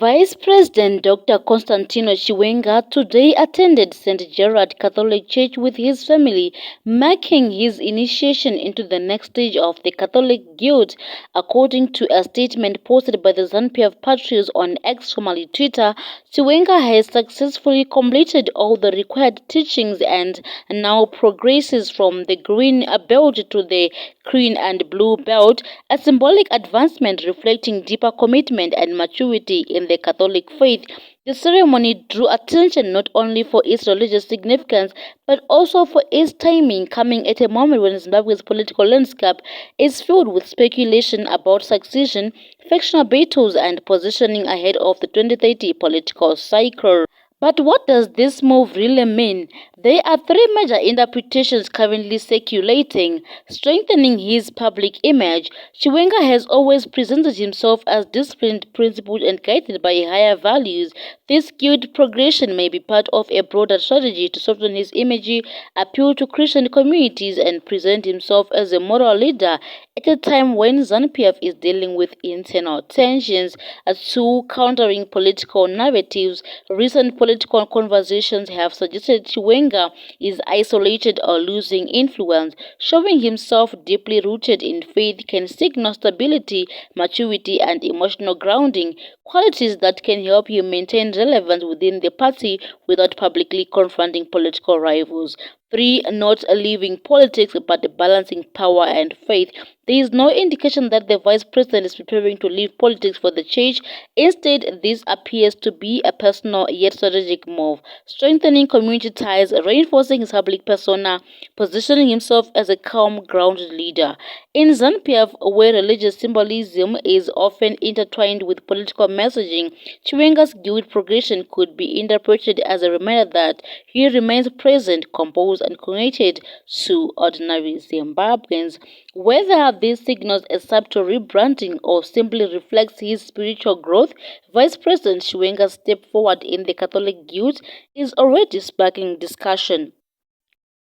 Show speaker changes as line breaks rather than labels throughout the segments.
Vice President Dr. Constantino Chiwenga today attended St. Gerard Catholic Church with his family, marking his initiation into the next stage of the Catholic Guild. According to a statement posted by the ZANU-PF Patriots on X, formerly Twitter, Chiwenga has successfully completed all the required teachings and now progresses from the green belt to the green and blue belt, a symbolic advancement reflecting deeper commitment and maturity in the Catholic faith. The ceremony drew attention not only for its religious significance but also for its timing, coming at a moment when Zimbabwe's political landscape is filled with speculation about succession, factional battles, and positioning ahead of the 2030 political cycle. But what does this move really mean? There are three major interpretations currently circulating. Strengthening his public image, Chiwenga has always presented himself as disciplined, principled, and guided by higher values. This guild progression may be part of a broader strategy to soften his image, appeal to Christian communities, and present himself as a moral leader at a time when ZANU-PF is dealing with internal tensions. As to countering political narratives, recent political conversations have suggested Chiwenga is isolated or losing influence. Showing himself deeply rooted in faith can signal stability, maturity, and emotional grounding, qualities that can help you maintain relevance within the party without publicly confronting political rivals. 3. Not leaving politics but balancing power and faith. There is no indication that the vice president is preparing to leave politics for the church. Instead, this appears to be a personal yet strategic move, strengthening community ties, reinforcing his public persona, positioning himself as a calm, grounded leader. In ZANU-PF, where religious symbolism is often intertwined with political messaging, Chiwenga's guild progression could be interpreted as a reminder that he remains present, composed, and connected to ordinary Zimbabweans. Whether this signals a subtle rebranding or simply reflects his spiritual growth, Vice President Chiwenga's step forward in the Catholic Guild is already sparking discussion,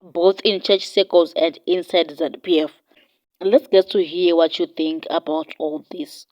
both in church circles and inside ZANU-PF. Let's get to hear what you think about all this.